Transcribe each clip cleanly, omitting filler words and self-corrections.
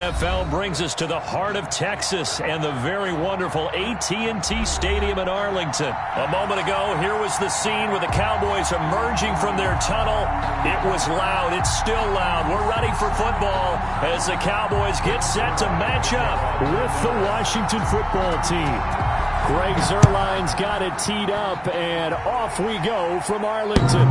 NFL brings us to the heart of Texas and the very wonderful AT&T Stadium in Arlington. A moment ago, here was the scene with the Cowboys emerging from their tunnel. It was loud. It's still loud. We're ready for football as the Cowboys get set to match up with the Washington football team. Greg Zuerlein's got it teed up, and off we go from Arlington.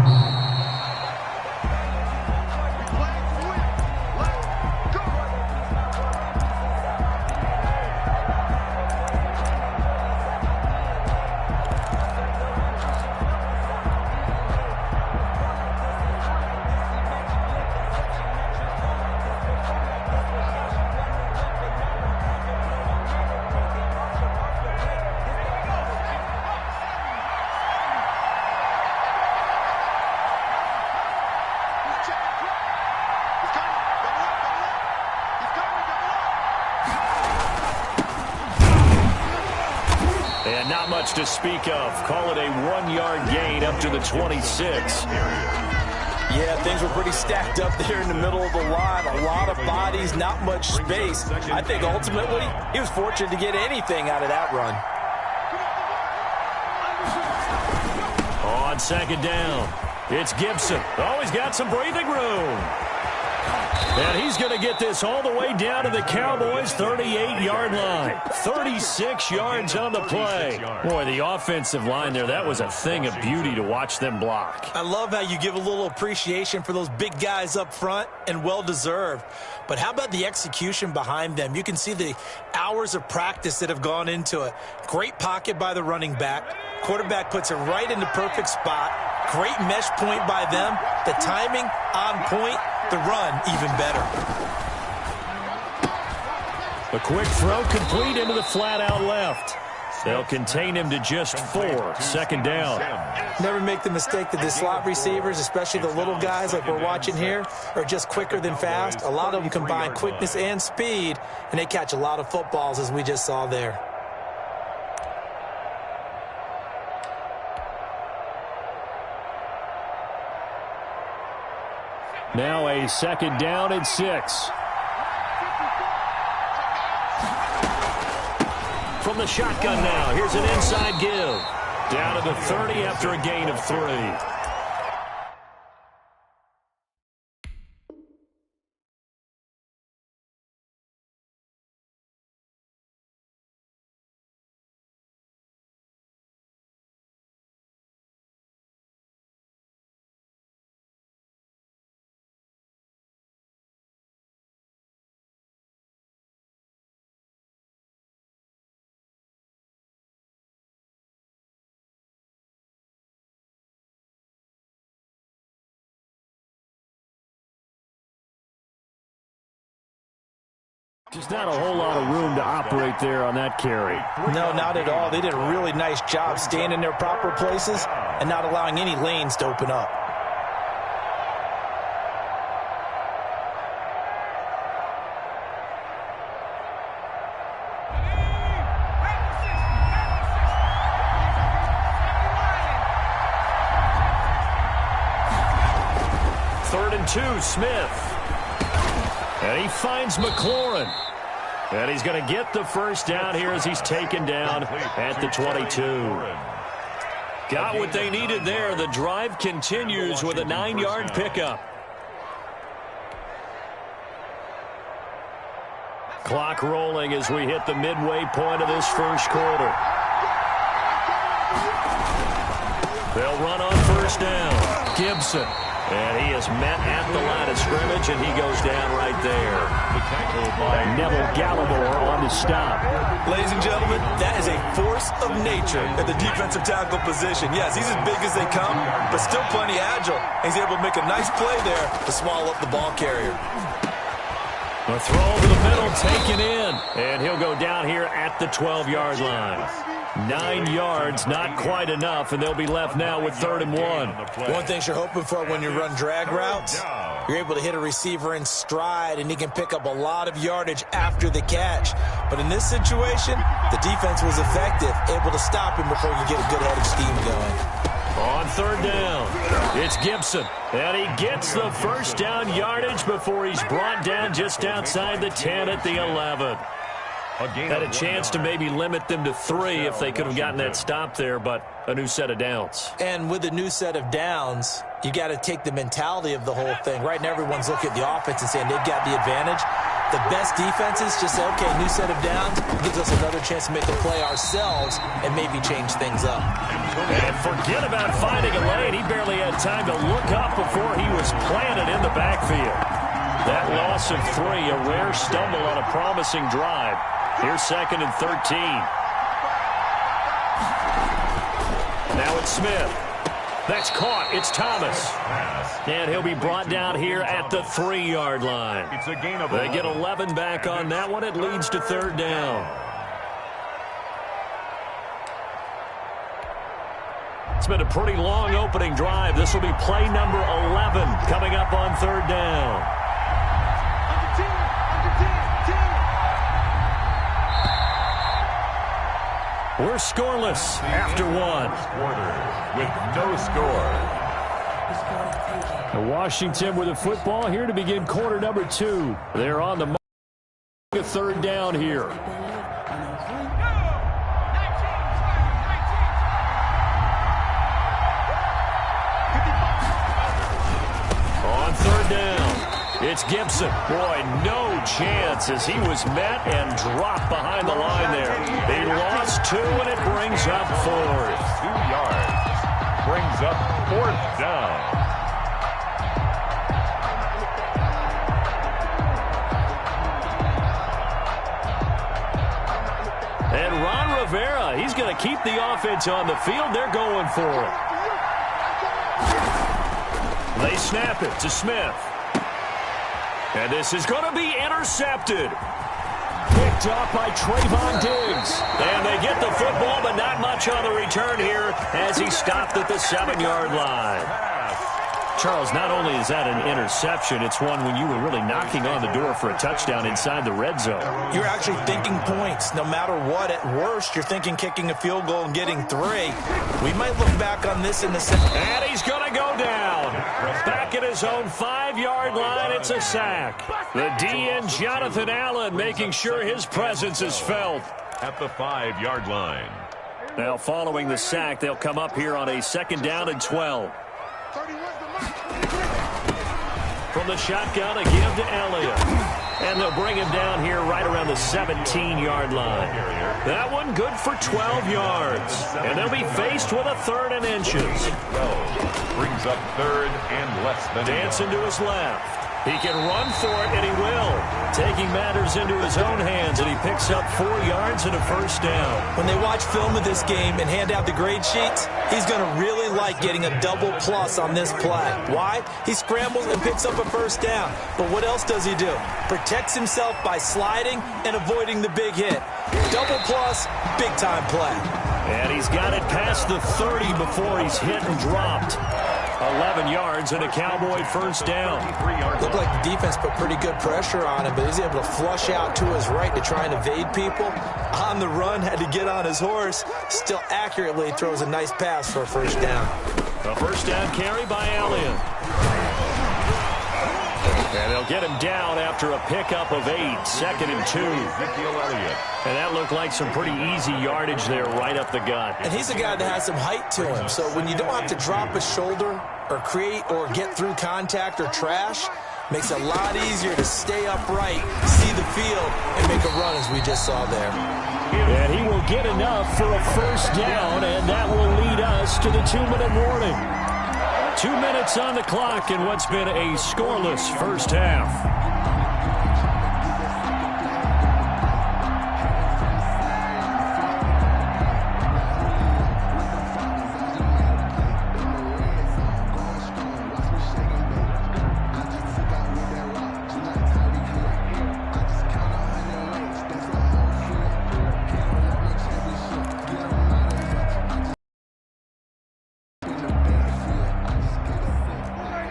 And not much to speak of. Call it a 1-yard gain up to the 26. Yeah, things were pretty stacked up there in the middle of the line. A lot of bodies, not much space. I think ultimately he was fortunate to get anything out of that run. On second down, it's Gibson. Oh, he's got some breathing room. And he's going to get this all the way down to the Cowboys' 38-yard line. 36 yards on the play. Boy, the offensive line there, that was a thing of beauty to watch them block. I love how you give a little appreciation for those big guys up front, and well-deserved. But how about the execution behind them? You can see the hours of practice that have gone into it. Great pocket by the running back. Quarterback puts it right in the perfect spot. Great mesh point by them. The timing on point. The run even better. A quick throw complete into the flat out left. They'll contain him to just 4. Second down. Never make the mistake that the slot receivers, especially the little guys like we're watching here, are just quicker than fast. A lot of them combine quickness and speed, and they catch a lot of footballs, as we just saw there. Now a second down and 6. From the shotgun now, here's an inside give. Down to the 30 after a gain of 3. Just not a whole lot of room to operate there on that carry. No, not at all. They did a really nice job staying in their proper places and not allowing any lanes to open up. Third and 2, Smith. And he finds McLaurin. And he's going to get the first down here as he's taken down at the 22. Got what they needed there. The drive continues with a 9-yard pickup. Clock rolling as we hit the midway point of this first quarter. They'll run on first down. Gibson. And he is met at the line of scrimmage, and he goes down right there. Neville Gallimore on the stop. Ladies and gentlemen, that is a force of nature at the defensive tackle position. Yes, he's as big as they come, but still plenty agile. He's able to make a nice play there to swallow up the ball carrier. A throw over the middle, taken in. And he'll go down here at the 12-yard line. 9 yards, not quite enough, and they'll be left now with 3rd and 1. One thing you're hoping for when you run drag routes, you're able to hit a receiver in stride, and he can pick up a lot of yardage after the catch. But in this situation, the defense was effective, able to stop him before you get a good head of steam going. On 3rd down, It's Gibson, and he gets the first down yardage before he's brought down just outside the 10 at the 11. Had a chance to maybe limit them to 3 if they could have gotten that stop there, but a new set of downs. And with a new set of downs, you got to take the mentality of the whole thing. Right now, everyone's looking at the offense and saying they've got the advantage. The best defenses just say, okay, new set of downs gives us another chance to make a play ourselves and maybe change things up. And forget about finding a lane. He barely had time to look up before he was planted in the backfield. That loss of 3, a rare stumble on a promising drive. Here's 2nd and 13. Now it's Smith. That's caught. It's Thomas. And he'll be brought down here at the 3-yard line. They get 11 back on that one. It leads to 3rd down. It's been a pretty long opening drive. This will be play number 11 coming up on 3rd down. We're scoreless after 1. With no score. Washington with the football here to begin quarter number 2. They're on the mark. 3rd down here. On 3rd down. It's Gibson. Boy, no chance as he was met and dropped behind the line there. He lost 2, and it brings up 4th. 2 yards. Brings up 4th down. And Ron Rivera, he's going to keep the offense on the field. They're going for it. They snap it to Smith. And this is going to be intercepted. Picked up by Trayvon Diggs. And they get the football, but not much on the return here as he stopped at the 7-yard line. Charles, not only is that an interception, it's one when you were really knocking on the door for a touchdown inside the red zone. You're actually thinking points. No matter what, at worst, you're thinking kicking a field goal and getting 3. We might look back on this in the second. And he's going to go down. Back at his own 5-yard line, it's a sack. The DN, Jonathan Allen, making sure his presence is felt. At the 5-yard line. Now, following the sack, they'll come up here on a 2nd down and 12. From the shotgun, a give to Elliott. And they'll bring him down here right around the 17-yard line. That one good for 12 yards. And they'll be faced with a 3rd and inches. Brings up 3rd and less than. Dancing to his left. He can run for it, and he will. Taking matters into his own hands, and he picks up 4 yards and a 1st down. When they watch film of this game and hand out the grade sheets, he's going to really like getting a double plus on this play. Why? He scrambles and picks up a 1st down. But what else does he do? Protects himself by sliding and avoiding the big hit. Double plus, big-time play. And he's got it past the 30 before he's hit and dropped. 11 yards and a Cowboy 1st down. Looked like the defense put pretty good pressure on him, but he's able to flush out to his right to try and evade people. On the run, had to get on his horse. Still accurately throws a nice pass for a 1st down. A 1st down carry by Elliott. And they'll get him down after a pickup of 8. 2nd and 2. And that looked like some pretty easy yardage there right up the gut. And he's a guy that has some height to him. So when you don't have to drop a shoulder or create or get through contact or trash, makes it a lot easier to stay upright, see the field, and make a run as we just saw there. And he will get enough for a 1st down, and that will lead us to the 2-minute warning. 2 minutes on the clock in what's been a scoreless 1st half.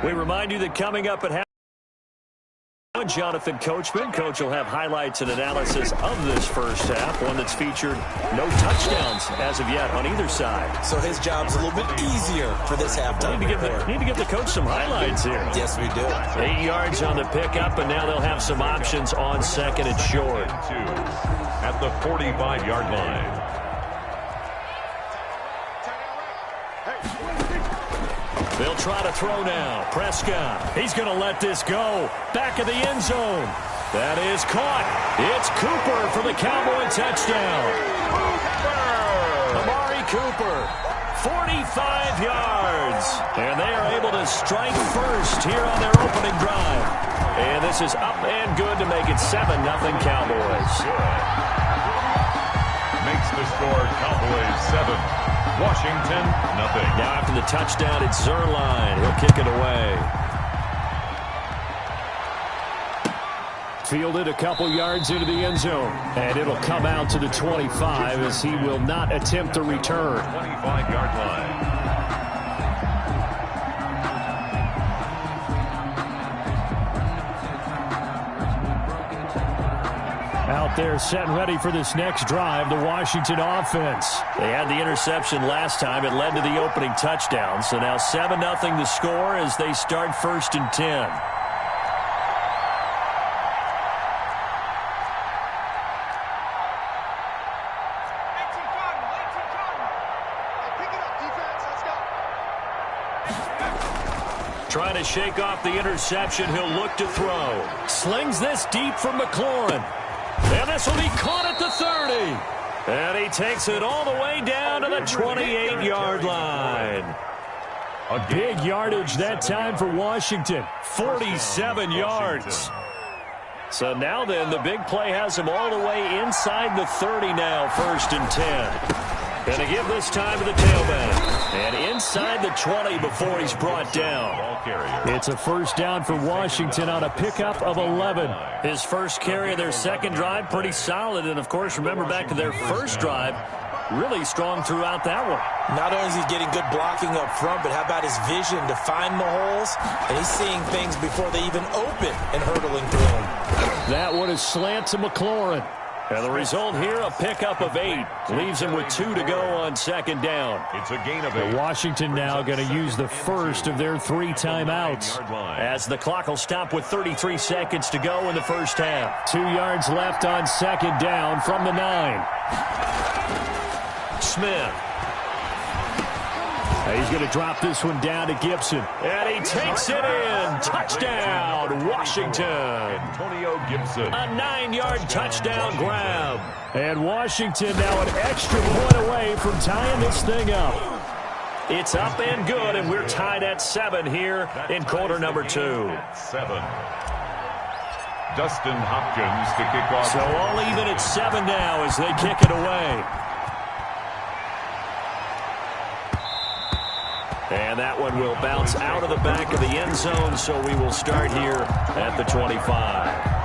We remind you that coming up at Jonathan Coachman. Coach will have highlights and analysis of this first half, one that's featured no touchdowns as of yet on either side. So his job's a little bit easier for this halftime. Need to give the coach some highlights here. Yes, we do. 8 yards on the pickup, and now they'll have some options on second and short. At the 45-yard line. They'll try to throw now. Prescott. He's going to let this go. Back of the end zone. That is caught. It's Cooper for the Cowboy touchdown. Amari Cooper, 45 yards. And they are able to strike first here on their opening drive. And this is up and good to make it 7-0 Cowboys. Makes the score Cowboys 7. Washington, nothing. Now after the touchdown, it's Zuerlein. He'll kick it away. Fielded a couple yards into the end zone. And it'll come out to the 25 as he will not attempt the return. 25-yard line. Out there set and ready for this next drive, the Washington offense. They had the interception last time. It led to the opening touchdown. So now 7-0 the score as they start 1st and 10. Trying to shake off the interception. He'll look to throw. Slings this deep for McLaurin. And this will be caught at the 30. And he takes it all the way down to the 28-yard line. A big yardage that time for Washington. 47 yards. So now then, the big play has him all the way inside the 30 now, 1st and 10. Going to give this time to the tailback. And inside the 20 before he's brought down. It's a first down for Washington on a pickup of 11. His first carry of their second drive, pretty solid. And, of course, remember back to their first drive, really strong throughout that one. Not only is he getting good blocking up front, but how about his vision to find the holes? And he's seeing things before they even open and hurtling through them. That one is slant to McLaurin. And the result here, a pickup of 8. Leaves him with 2 to go on second down. It's a gain of 8. Washington now going to use the first of their 3 timeouts. As the clock will stop with 33 seconds to go in the first half. 2 yards left on second down from the 9. Smith. He's going to drop this one down to Gibson. And he takes it in. Touchdown, Washington. Antonio Gibson. A 9-yard touchdown grab. And Washington now an extra point away from tying this thing up. It's up and good, and we're tied at 7 here in quarter number 2. 7. Dustin Hopkins to kick off. So all even at 7 now as they kick it away. And that one will bounce out of the back of the end zone, so we will start here at the 25.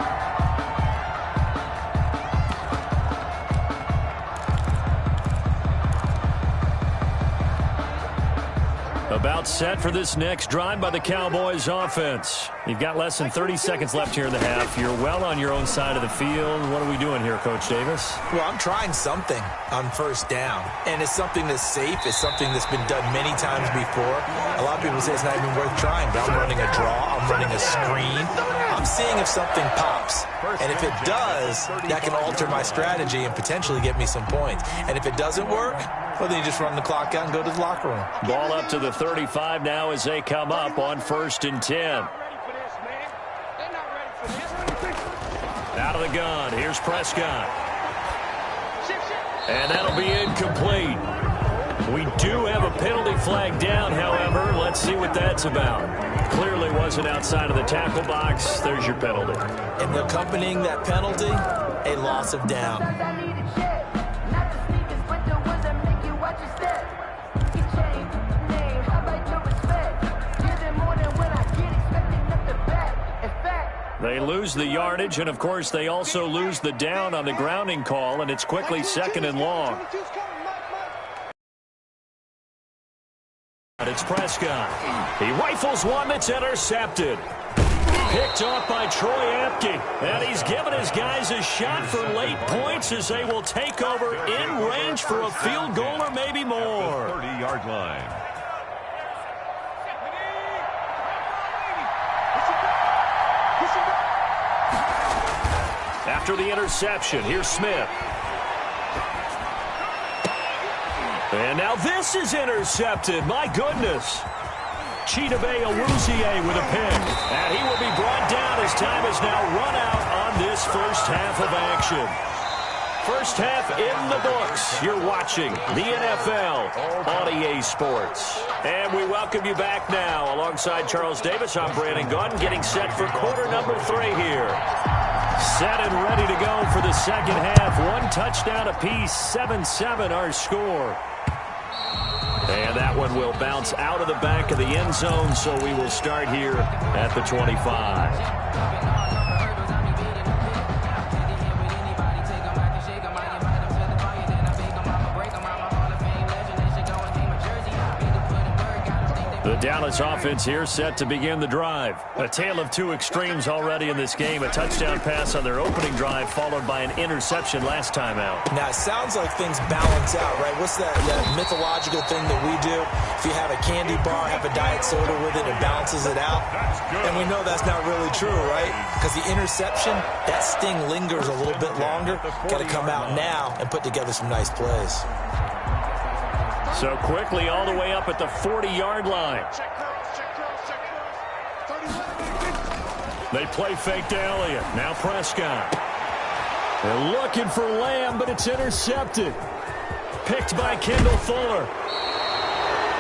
About set for this next drive by the Cowboys offense. You've got less than 30 seconds left here in the half. You're well on your own side of the field. What are we doing here, Coach Davis? Well, I'm trying something on first down. And it's something that's safe. It's something that's been done many times before. A lot of people say it's not even worth trying, but I'm running a draw. I'm running a screen. I'm seeing if something pops. And if it does, that can alter my strategy and potentially get me some points. And if it doesn't work, well, then you just run the clock out and go to the locker room. Ball up to the 35 now as they come up on 1st and 10. Out of the gun. Here's Prescott. And that'll be incomplete. We do have a penalty flag down, however. Let's see what that's about. Clearly wasn't outside of the tackle box. There's your penalty. And accompanying that penalty, a loss of down. They lose the yardage, and, of course, they also lose the down on the grounding call, and it's quickly 2nd and long. It's Prescott. He rifles one that's intercepted. Picked off by Troy Apke. And he's given his guys a shot for late points as they will take over in range for a field goal or maybe more. 30-yard line. After the interception, here's Smith. And now this is intercepted. My goodness. Chidobe Awuzie with a pick. And he will be brought down as time is now run out on this first half of action. First half in the books. You're watching the NFL on EA Sports. And we welcome you back now. Alongside Charles Davis, I'm Brandon Gaudin, getting set for quarter number 3 here. Set and ready to go for the second half. One touchdown apiece, 7-7 our score. And that one will bounce out of the back of the end zone, so we will start here at the 25. The Dallas offense here set to begin the drive. A tale of two extremes already in this game. A touchdown pass on their opening drive followed by an interception last time out. Now, it sounds like things balance out, right? What's that mythological thing that we do? If you have a candy bar, have a diet soda with it, it balances it out. And we know that's not really true, right? Because the interception, that sting lingers a little bit longer. Got to come out now and put together some nice plays. So quickly all the way up at the 40-yard line. They play fake to Elliott. Now Prescott. They're looking for Lamb, but it's intercepted. Picked by Kendall Fuller.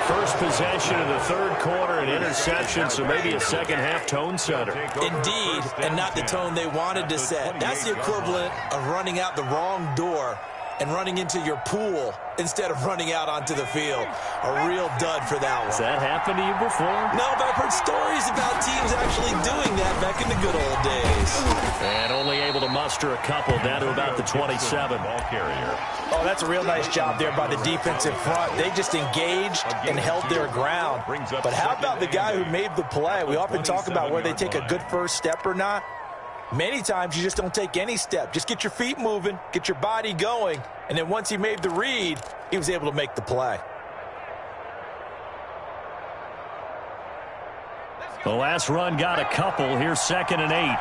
First possession of the third quarter, an interception, so maybe a second-half tone setter. Indeed, and not the tone they wanted to set. That's the equivalent of running out the wrong door and running into your pool instead of running out onto the field. A real dud for that one. Has that happened to you before? No, but I've heard stories about teams actually doing that back in the good old days. And only able to muster a couple down to about the 27. Ball carrier. Oh, that's a real nice job there by the defensive front. They just engaged and held their ground. But how about the guy who made the play? We often talk about where they take a good first step or not. Many times you just don't take any step. Just get your feet moving, get your body going, and then once he made the read, he was able to make the play. The last run got a couple. Here's 2nd and 8.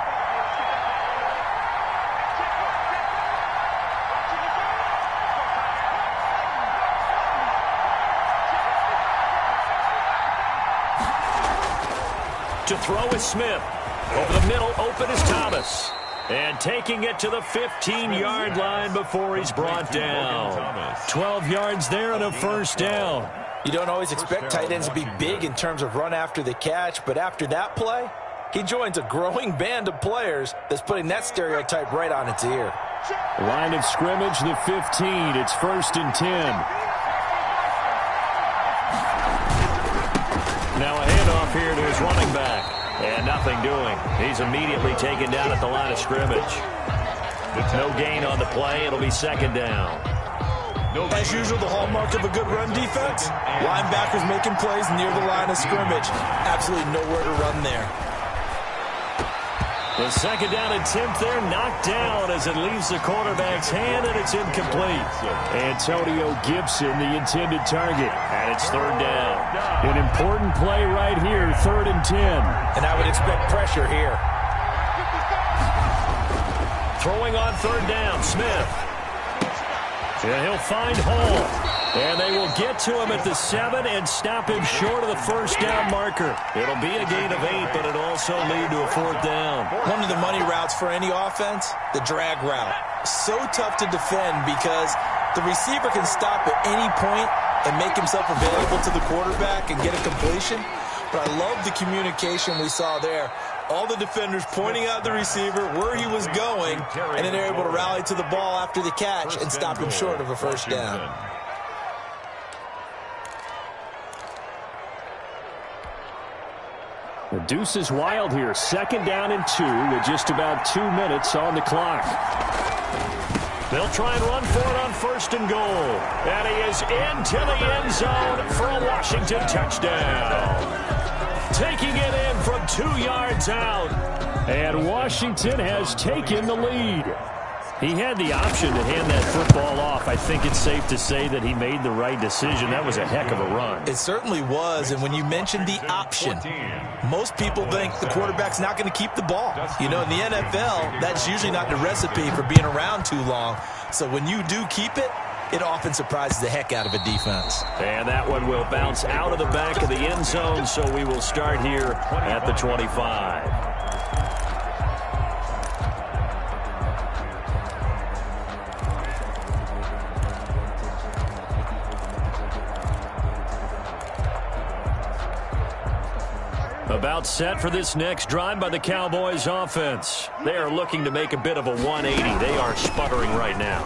To throw is Smith. Over the middle, open is Thomas. And taking it to the 15-yard line before he's brought down. 12 yards there and a first down. You don't always expect tight ends to be big in terms of run after the catch, but after that play, he joins a growing band of players that's putting that stereotype right on its ear. Line of scrimmage, the 15. It's 1st and 10. Now a handoff here to his running back. And nothing doing. He's immediately taken down at the line of scrimmage. No gain on the play. It'll be 2nd down. As usual, the hallmark of a good run defense, linebackers making plays near the line of scrimmage. Absolutely nowhere to run there. The 2nd down attempt there knocked down as it leaves the quarterback's hand, and it's incomplete. Antonio Gibson, the intended target, and it's 3rd down. An important play right here, 3rd and 10. And I would expect pressure here. Throwing on 3rd down, Smith. And he'll find Hall. And they will get to him at the 7 and stop him short of the first down marker. It'll be a gain of 8, but it'll also lead to a 4th down. One of the money routes for any offense, the drag route. So tough to defend because the receiver can stop at any point and make himself available to the quarterback and get a completion. But I love the communication we saw there. All the defenders pointing out the receiver where he was going, and then they're able to rally to the ball after the catch and stop him short of a first down. The deuce is wild here. 2nd down and 2 with just about 2 minutes on the clock. They'll try and run for it on 1st and goal. And he is into the end zone for a Washington touchdown. Taking it in from 2 yards out. And Washington has taken the lead. He had the option to hand that football off. I think it's safe to say that he made the right decision. That was a heck of a run. It certainly was, and when you mentioned the option, most people think the quarterback's not going to keep the ball. You know, in the NFL, that's usually not the recipe for being around too long. So when you do keep it, it often surprises the heck out of a defense. And that one will bounce out of the back of the end zone, so we will start here at the 25. About set for this next drive by the Cowboys offense. They are looking to make a bit of a 180. They are sputtering right now.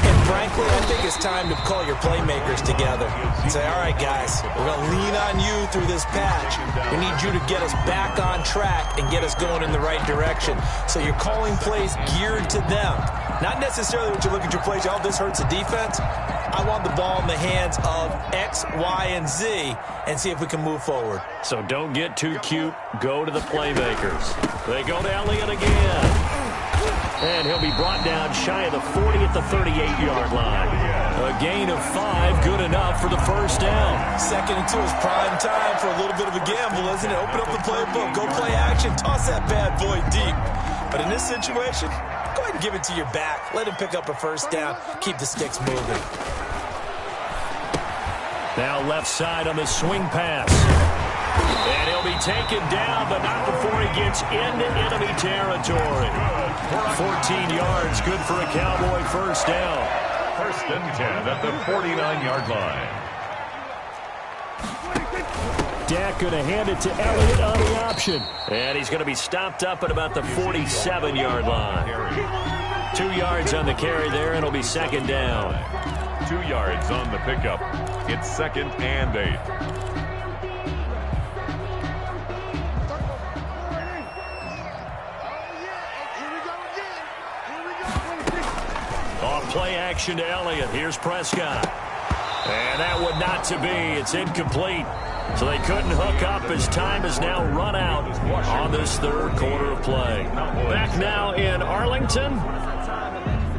And frankly, I think it's time to call your playmakers together and say, all right, guys, we're going to lean on you through this patch. We need you to get us back on track and get us going in the right direction. So you're calling plays geared to them. Not necessarily what you look at your plays, oh, this hurts the defense. I want the ball in the hands of X, Y, and Z and see if we can move forward. So don't get too cute. Go to the playmakers. They go to Elliott again. And he'll be brought down shy of the 40 at the 38-yard line. A gain of 5, good enough for the first down. 2nd and 2 is prime time for a little bit of a gamble, isn't it? Open up the playbook, go play action, toss that bad boy deep. But in this situation, go ahead and give it to your back. Let him pick up a first down. Keep the sticks moving. Now left side on the swing pass. And he'll be taken down, but not before he gets into enemy territory. 14 yards, good for a Cowboy first down. 1st and 10 at the 49-yard line. Dak going to hand it to Elliott on the option. And he's going to be stopped up at about the 47-yard line. 2 yards on the carry there, and it'll be 2nd down. 2 yards on the pickup. It's 2nd and 8. Play action to Elliott. Here's Prescott. And that would not to be. It's incomplete. So they couldn't hook up as time has now run out on this 3rd quarter of play. Back now in Arlington.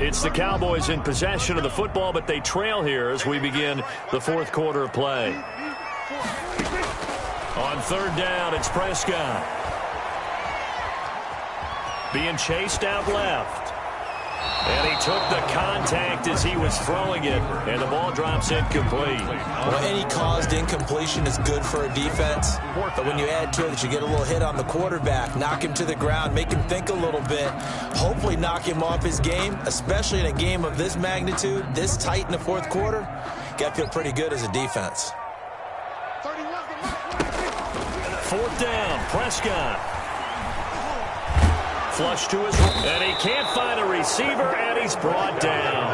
It's the Cowboys in possession of the football, but they trail here as we begin the 4th quarter of play. On 3rd down, it's Prescott. Being chased out left. And he took the contact as he was throwing it, and the ball drops incomplete. Well, any caused incompletion is good for a defense, but when you add to it that you get a little hit on the quarterback, knock him to the ground, make him think a little bit, hopefully knock him off his game, especially in a game of this magnitude, this tight in the 4th quarter, got to feel pretty good as a defense. 4th down, Prescott. Flush to his right, and he can't find a receiver, and he's brought down.